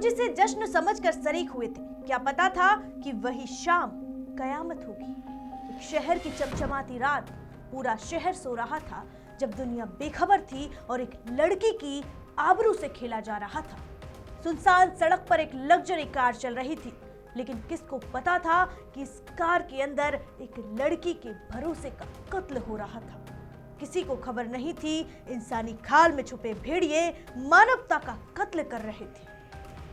खुशी से जश्न समझकर शरीक हुए थे। क्या पता था कि वही शाम कयामत होगी। एक शहर की चमचमाती रात, पूरा शहर सो रहा था जब दुनिया बेखबर थी और एक लड़की की आबरू से खेला जा रहा था। सुनसान सड़क पर एक लग्जरी कार चल रही थी, लेकिन किसको पता था कि इस कार के अंदर एक लड़की के भरोसे का कत्ल हो रहा था। किसी को खबर नहीं थी इंसानी खाल में छुपे भेड़िए मानवता का कत्ल कर रहे थे।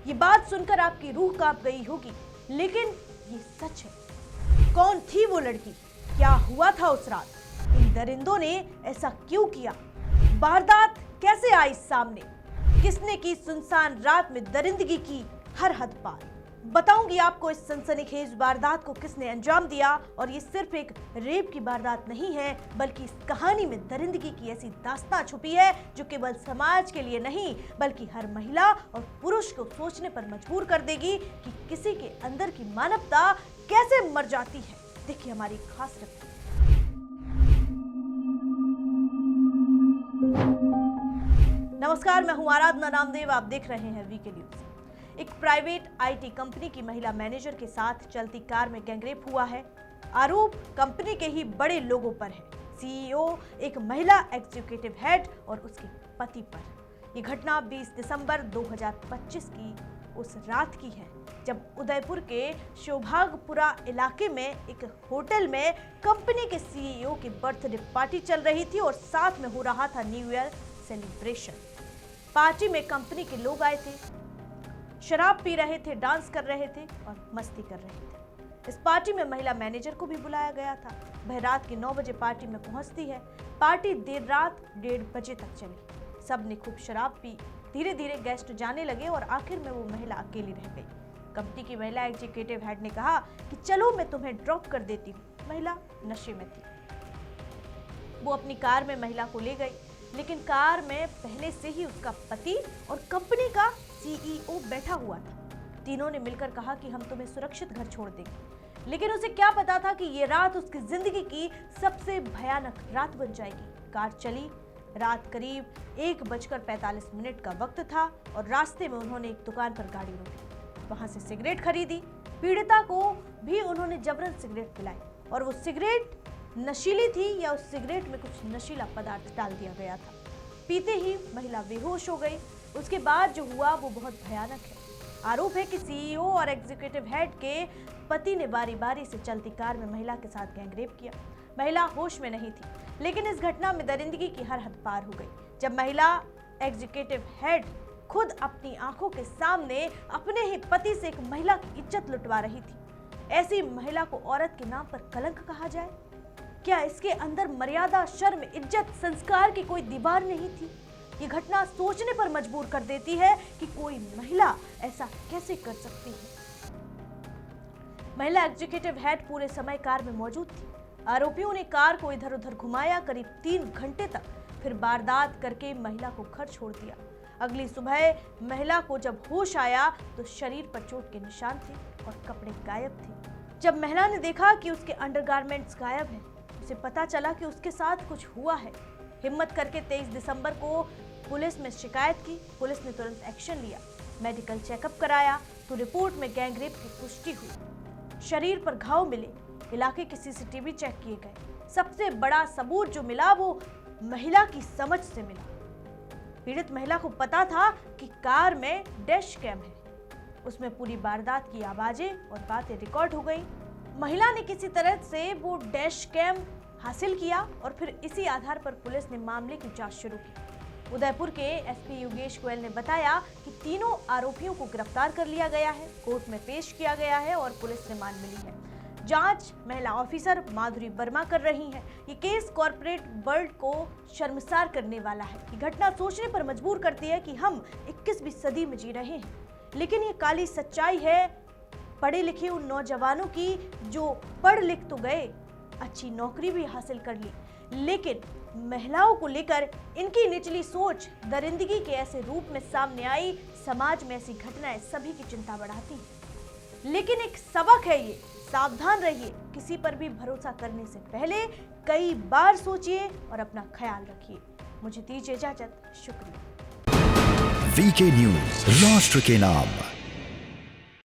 ये बात सुनकर आपकी रूह कांप गई होगी, लेकिन ये सच है। कौन थी वो लड़की? क्या हुआ था उस रात? इन दरिंदों ने ऐसा क्यों किया? वारदात कैसे आई सामने? किसने की सुनसान रात में दरिंदगी की हर हद पार? बताऊंगी आपको इस सनसनीखेज वारदात को किसने अंजाम दिया। और ये सिर्फ एक रेप की वारदात नहीं है, बल्कि इस कहानी में दरिंदगी की ऐसी दास्तां छुपी है जो केवल समाज के लिए नहीं, बल्कि हर महिला और पुरुष को सोचने पर मजबूर कर देगी कि किसी के अंदर की मानवता कैसे मर जाती है। देखिए हमारी खास रिपोर्ट। नमस्कार, मैं हूं आराधना नामदेव। आप देख रहे हैं वीके न्यूज। एक प्राइवेट आईटी कंपनी की महिला मैनेजर के साथ चलती कार में गैंगरेप हुआ है। आरोप कंपनी के ही बड़े लोगों पर है, सीईओ, एक महिला एग्जीक्यूटिव हेड और उसके पति पर। ये घटना 20 दिसंबर 2025 की उस रात की है जब उदयपुर के शोभागपुरा इलाके में एक होटल में कंपनी के सीईओ की बर्थडे पार्टी चल रही थी और साथ में हो रहा था न्यू ईयर सेलिब्रेशन। पार्टी में कंपनी के लोग आए थे, शराब पी रहे थे, डांस कर रहे थे और मस्ती कर रहे थे। इस पार्टी में महिला मैनेजर को भी बुलाया गया था। वह रात के 9 बजे पार्टी में पहुंचती है। पार्टी देर रात 1:30 बजे तक चली। सब ने खूब शराब पी। धीरे धीरे गेस्ट जाने लगे और आखिर में वो महिला अकेली रह गई। कंपनी की महिला एग्जीक्यूटिव हेड ने कहा कि चलो मैं तुम्हें ड्रॉप कर देती हूँ। महिला नशे में थी। वो अपनी कार में महिला को ले गई, लेकिन कार में पहले से ही उसका पति और कंपनी का सीईओ बैठा हुआ था। तीनों ने मिलकर कहा कि हम तुम्हें सुरक्षित घर छोड़ देंगे, लेकिन उसे क्या पता था कि ये रात उसकी जिंदगी की सबसे भयानक रात बन जाएगी। कार चली। रात करीब 1:45 का वक्त था और रास्ते में उन्होंने एक दुकान पर गाड़ी रोकी। वहां से सिगरेट खरीदी। पीड़िता को भी उन्होंने जबरन सिगरेट पिलाई और वो सिगरेट नशीली थी या उस सिगरेट में कुछ नशीला पदार्थ डाल दिया गया था। पीते ही महिला बेहोश हो गई। उसके बाद जो हुआ वो बहुत भयानक है। आरोप है कि सीईओ और एग्जीक्यूटिव हेड के पति ने बारी बारी से चलती कार में महिला के साथ गैंगरेप किया। महिला होश में नहीं थी, लेकिन इस घटना में दरिंदगी की हर हद पार हो गई जब महिला एग्जीक्यूटिव हेड खुद अपनी आंखों के सामने अपने ही पति से एक महिला की इज्जत लुटवा रही थी। ऐसी महिला को औरत के नाम पर कलंक कहा जाए? क्या इसके अंदर मर्यादा, शर्म, इज्जत, संस्कार की कोई दीवार नहीं थी? ये घटना सोचने पर मजबूर कर देती है कि कोई महिला ऐसा कैसे कर सकती है। महिला एग्जीक्यूटिव हेड पूरे समय कार में मौजूद थी। आरोपियों ने कार को इधर उधर घुमाया करीब 3 घंटे तक, फिर वारदात करके महिला को घर छोड़ दिया। अगली सुबह महिला को जब होश आया तो शरीर पर चोट के निशान थे और कपड़े गायब थे। जब महिला ने देखा कि उसके अंडरगारमेंट्स गायब हैं, उसे पता चला कि उसके साथ कुछ हुआ है। हिम्मत करके 23 दिसंबर को पुलिस में शिकायत की। पुलिस ने तुरंत एक्शन लिया, मेडिकल चेकअप कराया तो रिपोर्ट में गैंगरेप की पुष्टि हुई। शरीर पर घाव मिले, इलाके के सीसीटीवी चेक किए गए। सबसे बड़ा सबूत जो मिला वो महिला की समझ से मिला। पीड़ित महिला को पता था कि कार में डैश कैम है। उसमें पूरी वारदात की आवाजें और बातें रिकॉर्ड हो गई। महिला ने किसी तरह से वो डैश कैम हासिल किया और फिर इसी आधार पर पुलिस ने मामले की जांच शुरू की। उदयपुर के एसपी योगेश गोयल ने बताया कि तीनों आरोपियों को गिरफ्तार कर लिया गया है, कोर्ट में पेश किया गया है और पुलिस रिमांड मिली है। जांच महिला ऑफिसर माधुरी वर्मा कर रही हैं। ये केस कॉर्पोरेट वर्ल्ड को शर्मसार करने वाला है। ये घटना सोचने पर मजबूर करती है कि हम 21वीं सदी में जी रहे हैं, लेकिन ये काली सच्चाई है पढ़े लिखे उन नौजवानों की जो पढ़ लिख तो गए, अच्छी नौकरी भी हासिल कर ली, लेकिन महिलाओं को लेकर इनकी निचली सोच दरिंदगी के ऐसे रूप में सामने आई। समाज में ऐसी घटनाएं सभी की चिंता बढ़ाती हैं। लेकिन एक सबक है ये, सावधान रहिए। किसी पर भी भरोसा करने से पहले कई बार सोचिए और अपना ख्याल रखिए। मुझे दीजिए इजाजत। शुक्रिया। वीके न्यूज, राष्ट्र के नाम।